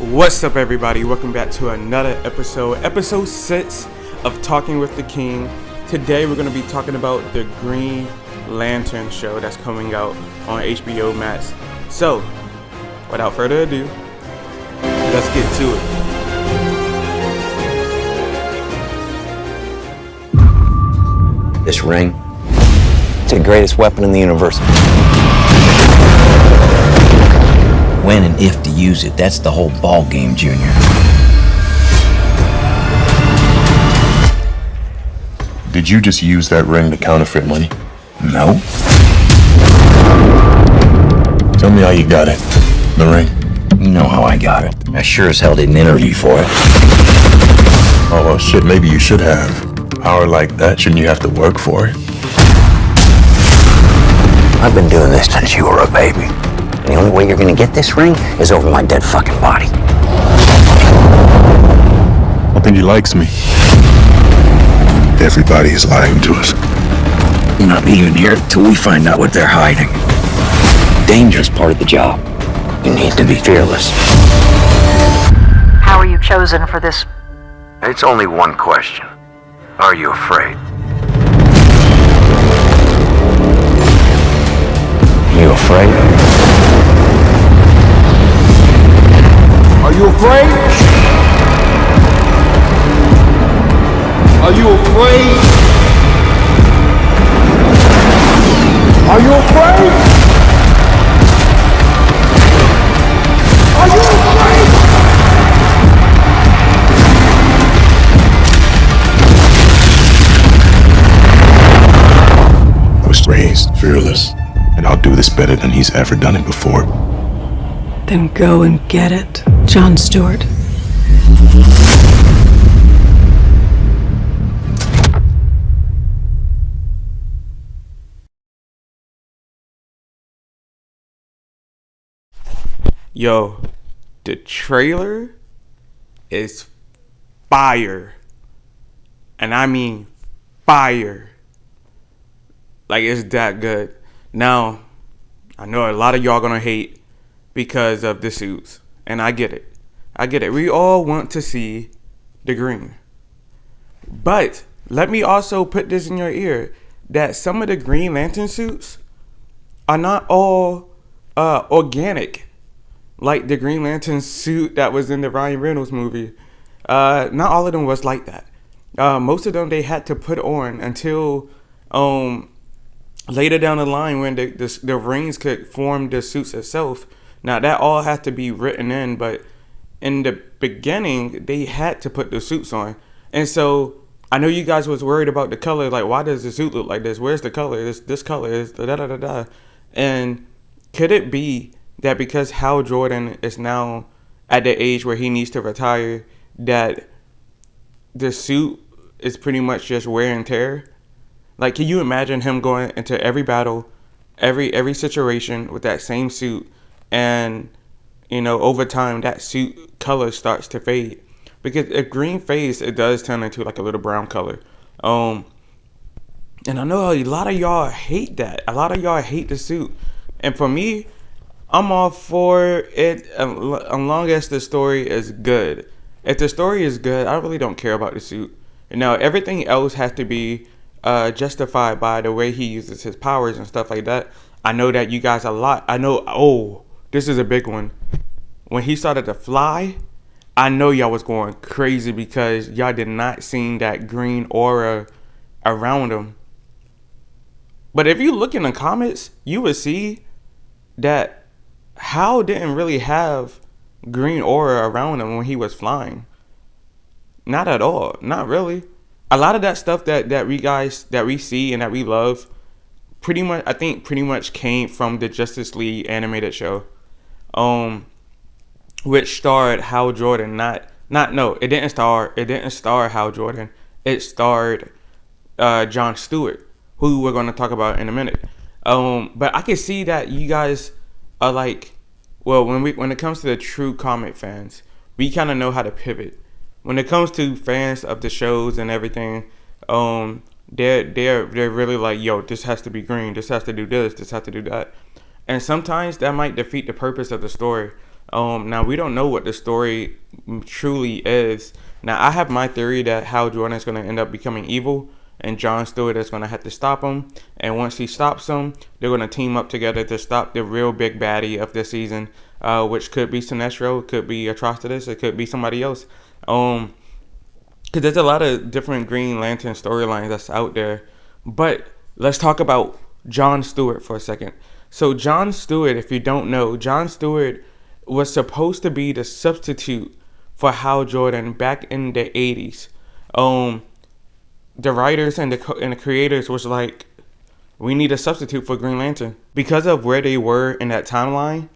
What's up, everybody? Welcome back to another episode 6 of Talking with the King. Today we're going to be talking about the Green Lantern show that's coming out on HBO Max. So, without further ado, let's get to it. This ring, it's the greatest weapon in the universe. When and if to use it, that's the whole ball game, Junior. Did you just use that ring to counterfeit money? No. Tell me how you got it. The ring. You know how I got it. I sure as hell didn't interview for it. Oh, well, shit, maybe you should have. Power like that, shouldn't you have to work for it? I've been doing this since you were a baby. And the only way you're gonna get this ring is over my dead fucking body. I think he likes me. Everybody is lying to us. You're not leaving here till we find out what they're hiding. Dangerous part of the job. You need to be fearless. How are you chosen for this? It's only one question. Are you afraid? You afraid? Are you afraid? Are you afraid? Are you afraid? Are you afraid? I was raised fearless, and I'll do this better than he's ever done it before. Then go and get it, John Stewart. Yo, the trailer is fire. And I mean fire. Like, it's that good. Now, I know a lot of y'all gonna hate because of the suits. And I get it. We all want to see the green. But let me also put this in your ear, that some of the Green Lantern suits are not all organic. Like the Green Lantern suit that was in the Ryan Reynolds movie. Not all of them was like that. Most of them they had to put on until later down the line when the rings could form the suits itself. Now that all had to be written in, but in the beginning they had to put the suits on. And so I know you guys was worried about the color, like why does the suit look like this? Where's the color? This color is da da da da. And could it be that because Hal Jordan is now at the age where he needs to retire, that the suit is pretty much just wear and tear? Like, can you imagine him going into every battle, every situation with that same suit, and you know over time that suit color starts to fade? Because if green fades, it does turn into like a little brown color. And I know a lot of y'all hate that. A lot of y'all hate the suit, and for me, I'm all for it as long as the story is good. If the story is good, I really don't care about the suit. Now, everything else has to be justified by the way he uses his powers and stuff like that. I know that you guys this is a big one. When he started to fly, I know y'all was going crazy because y'all did not see that green aura around him. But if you look in the comments, you would see that Hal didn't really have green aura around him when he was flying. Not at all. Not really. A lot of that stuff that we see and that we love pretty much came from the Justice League animated show. Which starred Hal Jordan, it didn't star Hal Jordan. It starred John Stewart, who we're going to talk about in a minute. But I can see that you guys are like, well, when it comes to the true comic fans, we kind of know how to pivot. When it comes to fans of the shows and everything, they're really like, yo, this has to be green, this has to do this has to do that. And sometimes that might defeat the purpose of the story. Now we don't know what the story truly is. Now I have my theory that Hal Jordan is going to end up becoming evil, and Jon Stewart is going to have to stop him. And once he stops him, they're going to team up together to stop the real big baddie of this season, which could be Sinestro, it could be Atrocitus, it could be somebody else. Because there's a lot of different Green Lantern storylines that's out there. But let's talk about Jon Stewart for a second. So Jon Stewart, if you don't know, Jon Stewart was supposed to be the substitute for Hal Jordan back in the 80s. The writers and the creators was like, we need a substitute for Green Lantern. Because of where they were in that timeline,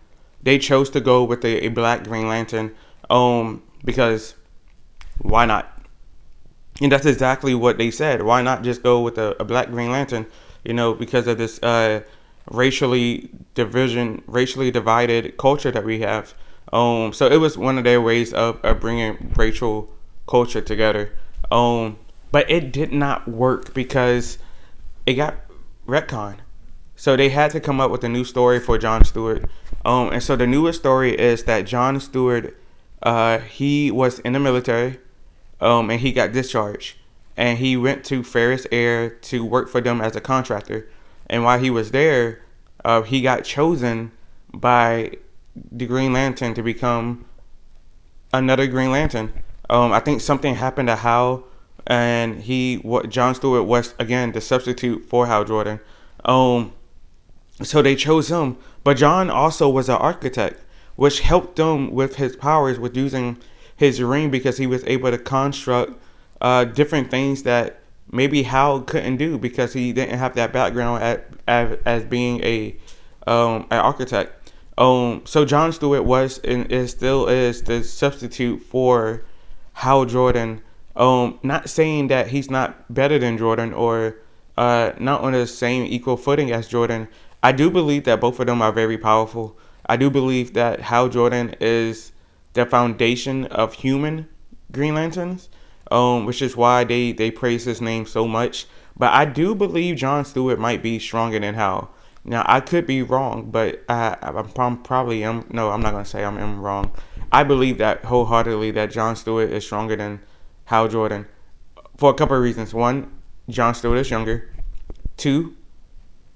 they chose to go with a black Green Lantern. Because why not? And that's exactly what they said. Why not just go with a black Green Lantern? Because of this racially divided culture that we have. So it was one of their ways of bringing racial culture together. But it did not work because it got retconned. So they had to come up with a new story for Jon Stewart. And so the newest story is that Jon Stewart, he was in the military, and he got discharged. And he went to Ferris Air to work for them as a contractor. And while he was there, he got chosen by the Green Lantern to become another Green Lantern. I think something happened to Hal, and Jon Stewart was again the substitute for Hal Jordan. So they chose him. But Jon also was an architect, which helped them with his powers with using his ring, because he was able to construct different things that maybe Hal couldn't do because he didn't have that background as being an architect. So Jon Stewart was and still is the substitute for Hal Jordan. Not saying that he's not better than Jordan or not on the same equal footing as Jordan. I do believe that both of them are very powerful. I do believe that Hal Jordan is the foundation of human Green Lanterns, which is why they praise his name so much. But I do believe Jon Stewart might be stronger than Hal. Now, I could be wrong, but I'm probably am. No, I'm not going to say I'm wrong. I believe that wholeheartedly that Jon Stewart is stronger than Hal Jordan for a couple of reasons. One, Jon Stewart is younger. Two,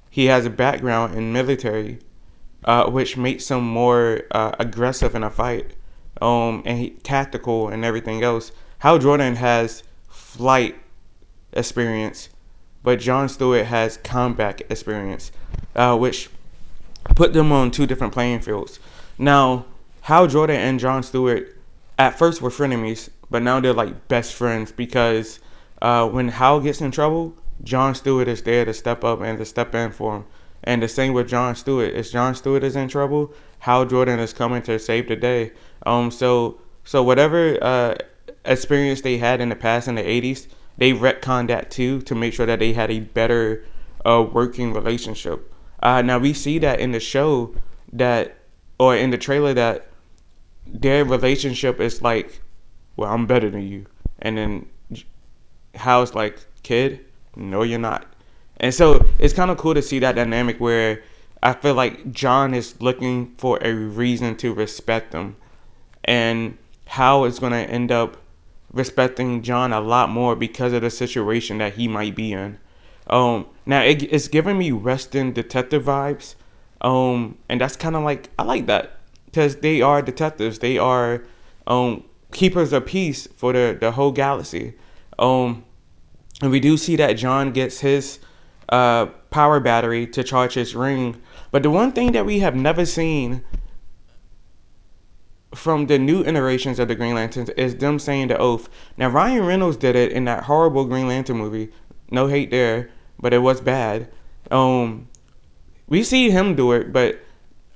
he has a background in military, which makes him more aggressive in a fight, and tactical and everything else. Hal Jordan has flight experience, but Jon Stewart has combat experience, which put them on two different playing fields. Now, Hal Jordan and Jon Stewart at first were frenemies, but now they're like best friends because when Hal gets in trouble, Jon Stewart is there to step up and to step in for him. And the same with Jon Stewart. If Jon Stewart is in trouble, Hal Jordan is coming to save the day. So whatever experience they had in the past in the 80s, they retconned that too to make sure that they had a better working relationship. Now we see that in the show or in the trailer that their relationship is like, well, I'm better than you. And then Hal's like, kid, no, you're not. And so it's kind of cool to see that dynamic where I feel like Jon is looking for a reason to respect him. And Hal is going to end up respecting Jon a lot more because of the situation that he might be in. Now, it's giving me Western detective vibes. And that's kind of like, I like that. Because they are detectives. They are keepers of peace for the whole galaxy. And we do see that Jon gets his power battery to charge his ring. But the one thing that we have never seen from the new iterations of the Green Lanterns is them saying the oath. Now, Ryan Reynolds did it in that horrible Green Lantern movie. No hate there, but it was bad. We see him do it, but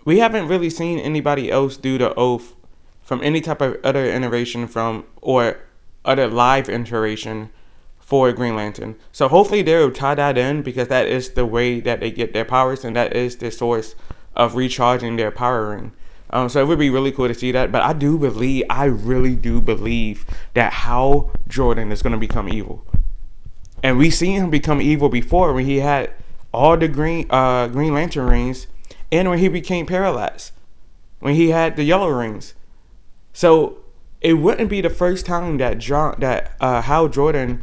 we haven't really seen anybody else do the oath from any type of other iteration or other live iteration for Green Lantern. So hopefully they'll tie that in because that is the way that they get their powers and that is the source of recharging their power ring. So it would be really cool to see that. But I really do believe that Hal Jordan is going to become evil. And we seen him become evil before when he had all the Green Lantern rings and when he became Parallax. when he had the yellow rings. So it wouldn't be the first time that Hal Jordan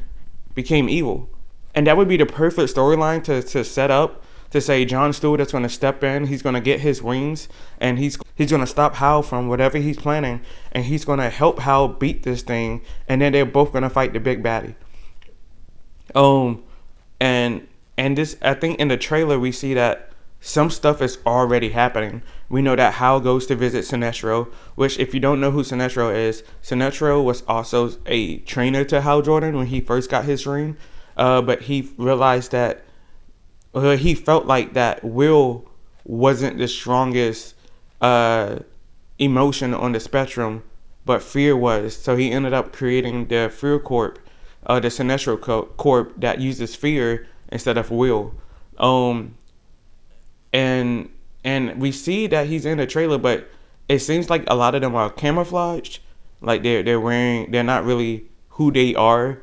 became evil, and that would be the perfect storyline to set up to say Jon Stewart is going to step in. He's going to get his rings, and he's going to stop Hal from whatever he's planning, and he's going to help Hal beat this thing, and then they're both going to fight the big baddie. And this, I think in the trailer we see that some stuff is already happening. We know that Hal goes to visit Sinestro, which, if you don't know who Sinestro is, Sinestro was also a trainer to Hal Jordan when he first got his ring. But he realized that he felt like that will wasn't the strongest emotion on the spectrum, but fear was. So he ended up creating the Fear Corp, the Sinestro Corp that uses fear instead of will. And we see that he's in the trailer, but it seems like a lot of them are camouflaged. Like they're not really who they are,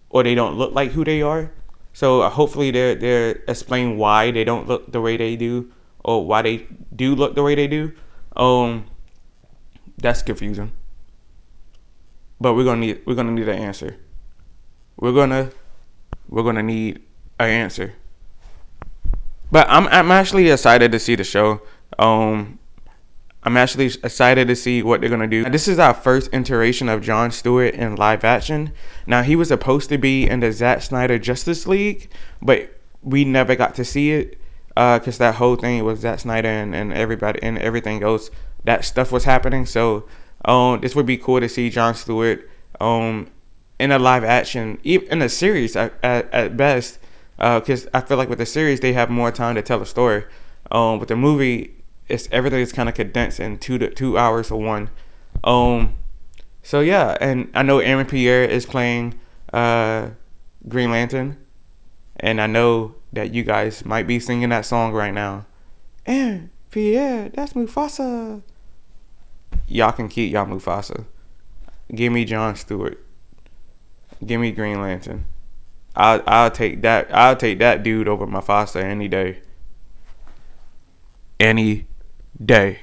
or they don't look like who they are. So hopefully they're explain why they don't look the way they do, or why they do look the way they do. That's confusing. But we're gonna need an answer. We're gonna need an answer. But I'm actually excited to see the show. I'm actually excited to see what they're gonna do. This is our first iteration of Jon Stewart in live action. Now, he was supposed to be in the Zack Snyder Justice League, but we never got to see it because that whole thing was Zack Snyder and everybody and everything else. That stuff was happening. So this would be cool to see Jon Stewart in a live action, in a series at best. Because I feel like with the series they have more time to tell a story. With the movie, everything is kind of condensed in 2 hours or one. So yeah, and I know Aaron Pierre is playing Green Lantern, and I know that you guys might be singing that song right now. Aaron Pierre, that's Mufasa. Y'all can keep y'all Mufasa. Give me Jon Stewart. Give me Green Lantern. I'll take that. I'll take that dude over Mufasa any day. Any day.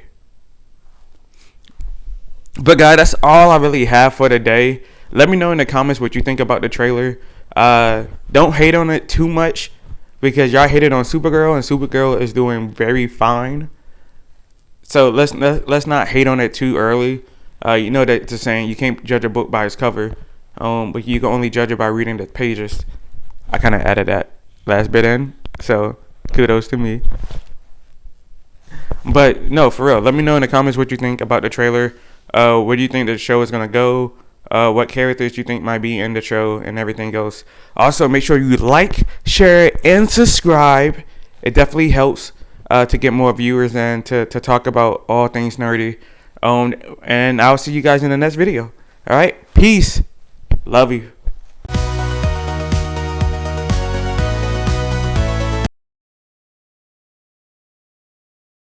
But guys, that's all I really have for today. Let me know in the comments what you think about the trailer. Don't hate on it too much, because y'all hated on Supergirl, and Supergirl is doing very fine. So let's not hate on it too early. You know that it's a saying, you can't judge a book by its cover, but you can only judge it by reading the pages. I kind of added that last bit in, so kudos to me. But no, for real, let me know in the comments what you think about the trailer. Where do you think the show is gonna go? What characters you think might be in the show, and everything else. Also, make sure you like, share, and subscribe. It definitely helps to get more viewers and to talk about all things nerdy. And I'll see you guys in the next video. All right, peace. Love you.